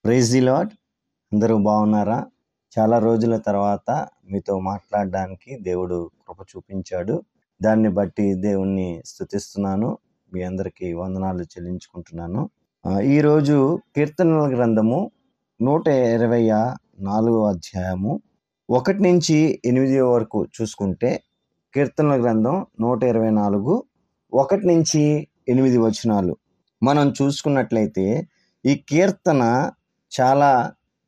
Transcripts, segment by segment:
Praise the lord. అందరూ బాగున్నారా? చాలా రోజుల తర్వాత మీతో మాట్లాడడానికి దేవుడు కృప చూపించాడు. దాన్ని బట్టి దేవుణ్ణి స్తుతిస్తున్నాను. మీ అందరికీ వందనాలు చెల్లించుకుంటున్నాను. ఈరోజు కీర్తనల గ్రంథము 124 అధ్యాయము 1 నుంచి 8 వరకు చూసుకుంటే, కీర్తనల గ్రంథం 124 1 నుంచి 8 వచనాలు మనం చూసుకున్నట్లయితే, ఈ కీర్తన చాలా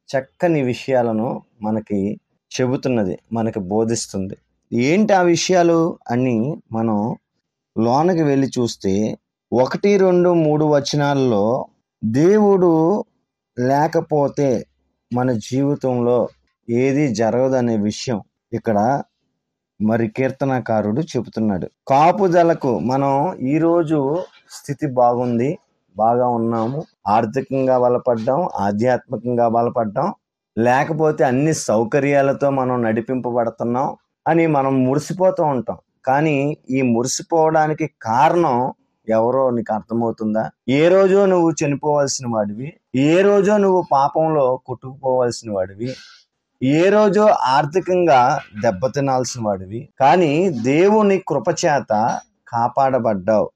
చక్కని విషయాలను మనకి చెబుతున్నది, మనకి బోధిస్తుంది. ఏంటి ఆ విషయాలు అని మనం లోనకి వెళ్ళి చూస్తే 1, 2, 3 వచనాల్లో దేవుడు లేకపోతే మన జీవితంలో ఏది జరగదనే విషయం ఇక్కడ మరి కీర్తనకారుడు చెబుతున్నాడు. కాపుదలకు మనం ఈరోజు స్థితి బాగుంది, బాగా ఉన్నాము, ఆర్థికంగా బలపడ్డాం, ఆధ్యాత్మికంగా బలపడ్డాం, లేకపోతే అన్ని సౌకర్యాలతో మనం నడిపింపబడుతున్నాం అని మనం మురిసిపోతూ ఉంటాం. కానీ ఈ మురిసిపోవడానికి కారణం ఎవరో నీకు అర్థమవుతుందా? ఏ రోజో నువ్వు చనిపోవాల్సిన వాడివి, ఏ రోజో నువ్వు పాపంలో కొట్టుకుపోవాల్సిన వాడివి, ఏ రోజో ఆర్థికంగా దెబ్బతినాల్సిన వాడివి, కానీ దేవుని కృపచేత కాపాడబడ్డావు.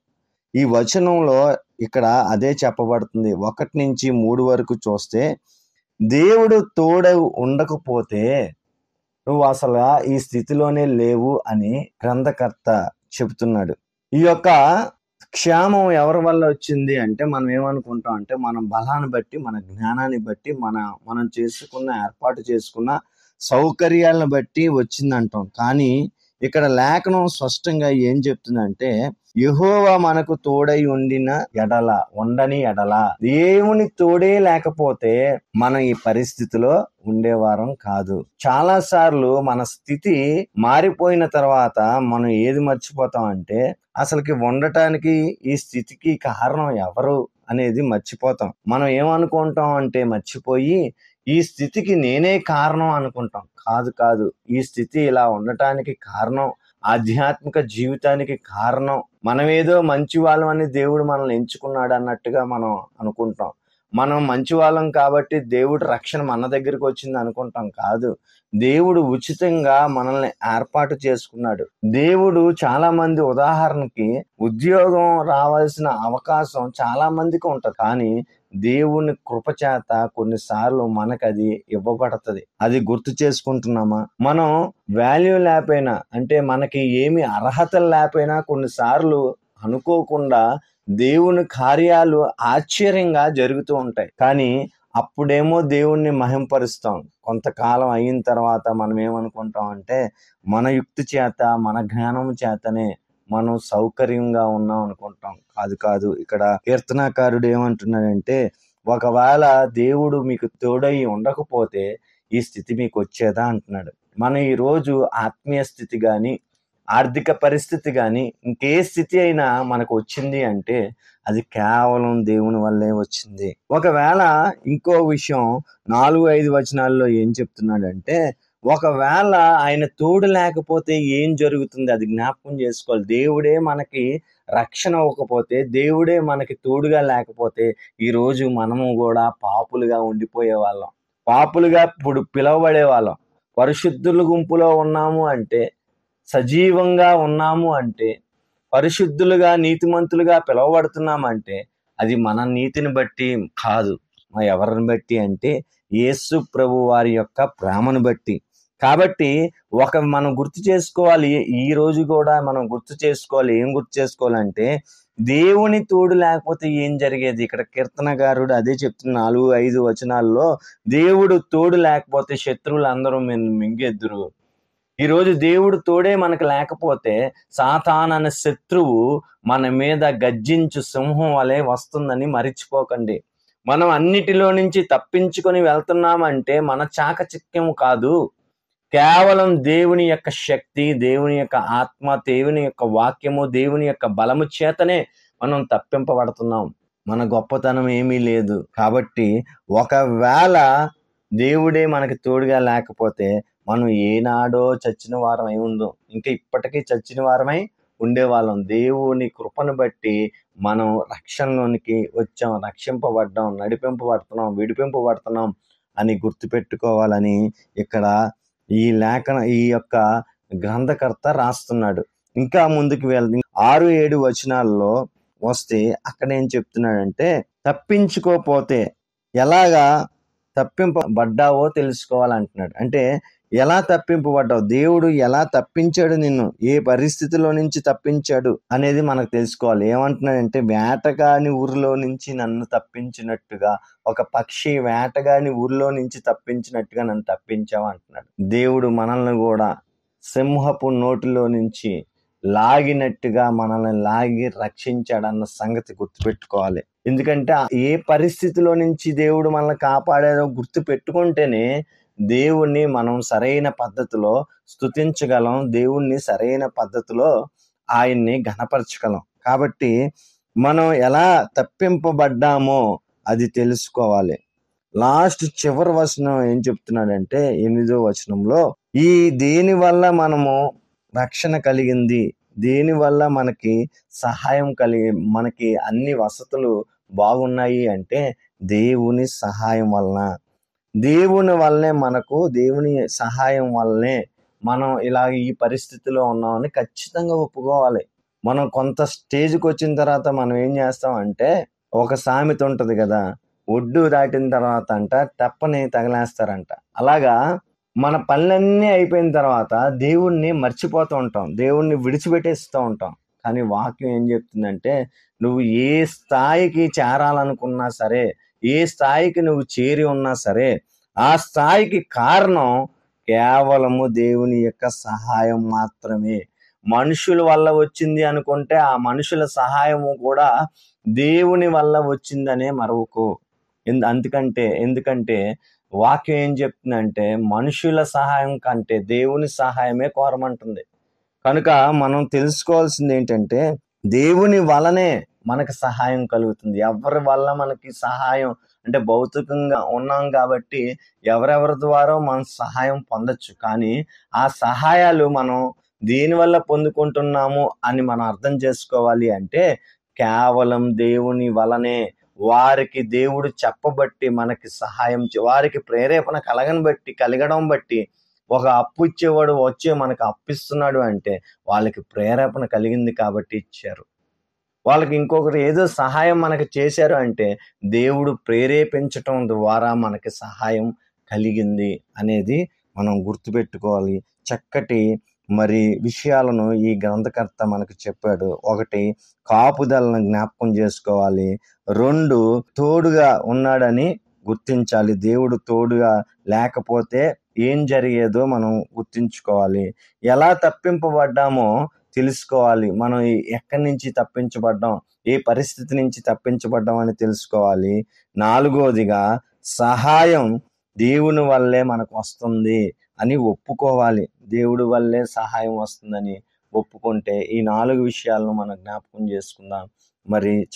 ఈ వచనంలో ఇక్కడ అదే చెప్పబడుతుంది. 1 నుంచి 3 వరకు చూస్తే, దేవుడు తోడు ఉండకపోతే నువ్వు అసలు ఈ స్థితిలోనే లేవు అని గ్రంథకర్త చెబుతున్నాడు. ఈ యొక్క క్షేమం ఎవరి వల్ల వచ్చింది అంటే, మనం ఏమనుకుంటాం అంటే, మన బలాన్ని బట్టి, మన జ్ఞానాన్ని బట్టి, మనం ఏర్పాటు చేసుకున్న సౌకర్యాలను బట్టి వచ్చిందంటాం. కానీ ఇక్కడ లేఖనం స్పష్టంగా ఏం చెప్తుందంటే, యెహోవా మనకు తోడై ఉండని ఎడల, దేవుని తోడే లేకపోతే మనం ఈ పరిస్థితిలో ఉండేవారం కాదు. చాలా సార్లు మన స్థితి మారిపోయిన తర్వాత మనం ఏది మర్చిపోతాం అంటే, అసలుకి ఉండటానికి ఈ స్థితికి కారణం ఎవరు అనేది మర్చిపోతాం. మనం ఏమనుకుంటాం అంటే, మర్చిపోయి ఈ స్థితికి నేనే కారణం అనుకుంటాం. కాదు, ఈ స్థితి ఇలా ఉండటానికి కారణం, ఆధ్యాత్మిక జీవితానికి కారణం, మనమేదో మంచి వాళ్ళం అని దేవుడు మనల్ని ఎంచుకున్నాడు అన్నట్టుగా మనం అనుకుంటాం. మనం మంచి వాళ్ళం కాబట్టి దేవుడు రక్షణ మన దగ్గరికి వచ్చింది అనుకుంటాం. కాదు, దేవుడు ఉచితంగా మనల్ని ఏర్పాటు చేసుకున్నాడు. దేవుడు చాలా మంది, ఉదాహరణకి ఉద్యోగం రావాల్సిన అవకాశం చాలా మందికి ఉంటది, కానీ దేవుని కృపచేత కొన్నిసార్లు మనకు అది ఇవ్వబడుతుంది. అది గుర్తు చేసుకుంటున్నామా? మనం వాల్యూ లేకపోయినా, అంటే మనకి ఏమి అర్హతలు లేకపోయినా కొన్నిసార్లు అనుకోకుండా దేవుని కార్యాలు ఆశ్చర్యంగా జరుగుతూ ఉంటాయి. కానీ అప్పుడేమో దేవుణ్ణి మహింపరుస్తాం. కొంతకాలం అయిన తర్వాత మనం ఏమనుకుంటాం అంటే, మన యుక్తి చేత, మన జ్ఞానం చేతనే మనం సౌకర్యంగా ఉన్నాం అనుకుంటాం. కాదు, ఇక్కడ కీర్తనాకారుడు ఏమంటున్నాడంటే, ఒకవేళ దేవుడు మీకు తోడై ఉండకపోతే ఈ స్థితి మీకు వచ్చేదా అంటున్నాడు. మనం ఈరోజు ఆత్మీయ స్థితి కానీ, ఆర్థిక పరిస్థితి కానీ, ఇంకే స్థితి అయినా మనకు వచ్చింది అంటే అది కేవలం దేవుని వల్లే వచ్చింది. ఒకవేళ ఇంకో విషయం 4-5 వచనాల్లో ఏం చెప్తున్నాడంటే, ఒకవేళ ఆయన తోడు లేకపోతే ఏం జరుగుతుంది అది జ్ఞాపకం చేసుకోవాలి. దేవుడే మనకి రక్షణ ఇవ్వకపోతే, దేవుడే మనకి తోడుగా లేకపోతే ఈరోజు మనము కూడా పాపులుగా ఉండిపోయే వాళ్ళం, పాపులుగా ఇప్పుడు పిలువబడే వాళ్ళం. పరిశుద్ధుల గుంపులో ఉన్నాము అంటే, సజీవంగా ఉన్నాము అంటే, పరిశుద్ధులుగా, నీతిమంతులుగా పిలువబడుతున్నామంటే అది మన నీతిని బట్టి కాదు. ఎవరిని బట్టి అంటే, యేసు ప్రభు వారి యొక్క ప్రేమను బట్టి. కాబట్టి మనం గుర్తు చేసుకోవాలి, ఈ రోజు కూడా మనం గుర్తు చేసుకోవాలి. ఏం గుర్తు చేసుకోవాలంటే, దేవుని తోడు లేకపోతే ఏం జరిగేది? ఇక్కడ కీర్తనకారుడు అదే చెప్తున్న 4-5 వచనాల్లో, దేవుడు తోడు లేకపోతే శత్రువులు అందరూ మింగెద్దురు. ఈరోజు దేవుడు తోడే మనకు లేకపోతే సాతాను అనే శత్రువు మన మీద గర్జించు సింహం వలె వస్తుందని మరిచిపోకండి. మనం అన్నిటిలో నుంచి తప్పించుకొని వెళ్తున్నామంటే మన చాకచక్యం కాదు, కేవలం దేవుని యొక్క శక్తి, దేవుని యొక్క ఆత్మ, దేవుని యొక్క వాక్యము, దేవుని యొక్క బలము చేతనే మనం తప్పింపబడుతున్నాం. మన గొప్పతనం ఏమీ లేదు. కాబట్టి ఒకవేళ దేవుడే మనకి తోడుగా లేకపోతే మనం ఏనాడో చచ్చిన వారమై ఉందో, ఇంకా ఇప్పటికీ చచ్చిన వారమై ఉండేవాళ్ళం. దేవుని కృపను బట్టి మనం రక్షణలోనికి వచ్చాం, రక్షింపబడ్డాం, నడిపింపబడుతున్నాం, విడిపింపబడుతున్నాం అని గుర్తుపెట్టుకోవాలని ఇక్కడ ఈ యొక్క గ్రంథకర్త రాస్తున్నాడు. ఇంకా ముందుకు వెళ్తే 6-7 వచనాల్లో వస్తే అక్కడ ఏం చెప్తున్నాడంటే, తప్పించుకోపోతే ఎలాగా తప్పింపబడ్డావో తెలుసుకోవాలంటున్నాడు. అంటే ఎలా తప్పింపబడ్డావు, దేవుడు ఎలా తప్పించాడు, నిన్ను ఏ పరిస్థితిలో నుంచి తప్పించాడు అనేది మనకు తెలుసుకోవాలి. ఏమంటున్నాడంటే, వేటగాని ఊరిలో నుంచి నన్ను తప్పించినట్టుగా, ఒక పక్షి వేటగాని ఊరిలో నుంచి తప్పించినట్టుగా నన్ను తప్పించావు అంటున్నాడు. దేవుడు మనల్ని కూడా సింహపు నోటిలో నుంచి లాగినట్టుగా మనల్ని లాగి రక్షించాడన్న సంగతి గుర్తుపెట్టుకోవాలి. ఎందుకంటే ఏ పరిస్థితిలో నుంచి దేవుడు మనల్ని కాపాడాడో గుర్తు పెట్టుకుంటేనే దేవుణ్ణి మనం సరైన పద్ధతిలో స్తుతించగలం, దేవుణ్ణి సరైన పద్ధతిలో ఆయన్ని ఘనపరచగలం. కాబట్టి మనం ఎలా తప్పింపబడ్డామో అది తెలుసుకోవాలి. చివరి వచనం ఏం చెప్తున్నాడంటే, 8వ వచనంలో, ఈ దేని వల్ల మనము రక్షణ కలిగింది, దేని వల్ల మనకి సహాయం మనకి అన్ని వసతులు బాగున్నాయి అంటే దేవుని సహాయం వలన. దేవుని వల్లనే దేవుని సహాయం వల్లనే మనం ఇలా ఈ పరిస్థితిలో ఉన్నామని ఖచ్చితంగా ఒప్పుకోవాలి. మనం కొంత స్టేజ్కి వచ్చిన తర్వాత మనం ఏం చేస్తాం అంటే, ఒక సామెత ఉంటది కదా, ఒడ్డు దాటిన తర్వాత అంట తెప్పని తగలేస్తారంట. అలాగా మన పనులన్నీ అయిపోయిన తర్వాత దేవుణ్ణి మర్చిపోతూ ఉంటాం, దేవుణ్ణి విడిచిపెట్టేస్తూ ఉంటాం. కానీ వాక్యం ఏం చెప్తుందంటే, నువ్వు ఏ స్థాయికి చేరాలనుకున్నా సరే, ఏ స్థాయికి నువ్వు చేరి ఉన్నా సరే, ఆ స్థాయికి కారణం కేవలము దేవుని యొక్క సహాయం మాత్రమే. మనుషుల వల్ల వచ్చింది అనుకుంటే ఆ మనుషుల సహాయము కూడా దేవుని వల్ల వచ్చిందనే మరవకు. ఎందుకంటే వాక్యం ఏం చెప్తుందంటే, మనుషుల సహాయం కంటే దేవుని సహాయమే కోరమంటుంది. కనుక మనం తెలుసుకోవాల్సింది ఏంటంటే, దేవుని వలనే మనకు సహాయం కలుగుతుంది. ఎవరి వల్ల మనకి సహాయం అంటే, భౌతికంగా ఉన్నాం కాబట్టి ఎవరెవరి ద్వారా మనం సహాయం పొందొచ్చు. కానీ ఆ సహాయాలు మనం దేనివల్ల పొందుకుంటున్నాము అని మనం అర్థం చేసుకోవాలి అంటే, కేవలం దేవుని వలనే. వారికి దేవుడు చెప్పబట్టి మనకి సహాయం, వారికి ప్రేరేపణ కలగడం బట్టి, ఒక అప్పు ఇచ్చేవాడు వచ్చి మనకు అప్పిస్తున్నాడు అంటే వాళ్ళకి ప్రేరేపణ కలిగింది కాబట్టి ఇచ్చారు. వాళ్ళకి ఇంకొకరు ఏదో సహాయం మనకి చేశారు అంటే దేవుడు ప్రేరేపించటం ద్వారా మనకి సహాయం కలిగింది అనేది మనం గుర్తుపెట్టుకోవాలి. చక్కటి విషయాలను ఈ గ్రంథకర్త మనకు చెప్పాడు. 1, కాపుదలను జ్ఞాపకం చేసుకోవాలి. 2, తోడుగా ఉన్నాడని గుర్తించాలి. దేవుడు తోడుగా లేకపోతే ఏం జరిగేదో మనం గుర్తించుకోవాలి. ఎలా తప్పింపబడ్డామో తెలుసుకోవాలి. మనం ఎక్కడి నుంచి తప్పించబడ్డాం, ఏ పరిస్థితి నుంచి తప్పించబడ్డాం అని తెలుసుకోవాలి. 4వదిగా సహాయం దేవుని వల్లే మనకు వస్తుంది అని ఒప్పుకోవాలి. దేవుడి వల్లే సహాయం వస్తుందని ఒప్పుకుంటే ఈ 4 విషయాలను మనం జ్ఞాపకం చేసుకుందాం.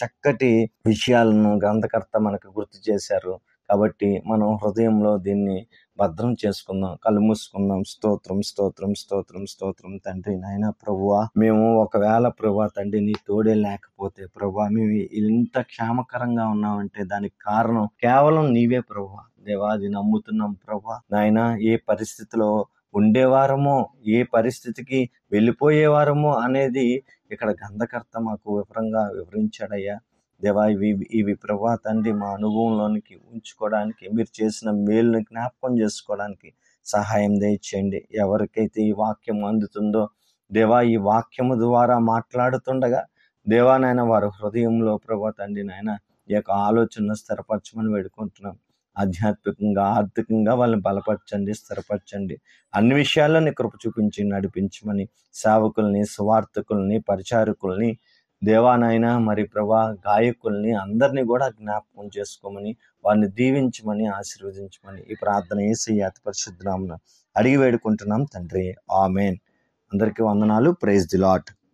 చక్కటి విషయాలను గ్రంథకర్త మనకు గుర్తు చేశారు కాబట్టి మనం హృదయంలో దీన్ని భద్రం చేసుకుందాం. కళ్ళు మూసుకుందాం. స్తోత్రం స్తోత్రం స్తోత్రం స్తోత్రం తండ్రి. నాయన ప్రభువా, మేము ఒకవేళ ప్రభువా తండ్రి నీ తోడే లేకపోతే ప్రభువా, మేము ఇంత క్షేమకరంగా ఉన్నామంటే దానికి కారణం కేవలం నీవే ప్రభువా. దేవా, అది నమ్ముతున్నాం ప్రభువా. నాయన, ఏ పరిస్థితిలో ఉండేవారమో, ఏ పరిస్థితికి వెళ్ళిపోయేవారమో అనేది ఇక్కడ గ్రంథకర్త మాకు వివరించాడయ్యా. దేవా, ఇవి ప్రభువా తండ్రి మా అనుభవంలోనికి ఉంచుకోవడానికి, మీరు చేసిన మేలుని జ్ఞాపకం చేసుకోవడానికి సహాయం దయచేయండి. ఎవరికైతే ఈ వాక్యం అందుతుందో దేవా, ఈ వాక్యము ద్వారా మాట్లాడుతుండగా దేవా నాయన వారి హృదయంలో ప్రభువా తండ్రి నాయన ఈ యొక్క ఆలోచన స్థిరపరచమని వేడుకుంటున్నాం. ఆధ్యాత్మికంగా, ఆర్థికంగా వాళ్ళని బలపరచండి, స్థిరపరచండి. అన్ని విషయాల్లో నీ కృప చూపించి నడిపించమని సేవకుల్ని, సువార్థకుల్ని, పరిచారకుల్ని దేవానాయన ప్రభా గాయకుల్ని అందరినీ కూడా జ్ఞాపకం చేసుకోమని, వారిని దీవించమని, ఆశీర్వదించమని ఈ ప్రార్థన యేసయ్య అతి పరిశుద్ధ నామమున అడిగి వేడుకుంటున్నాం తండ్రి. ఆమేన్. అందరికీ వందనాలు. Praise the lord.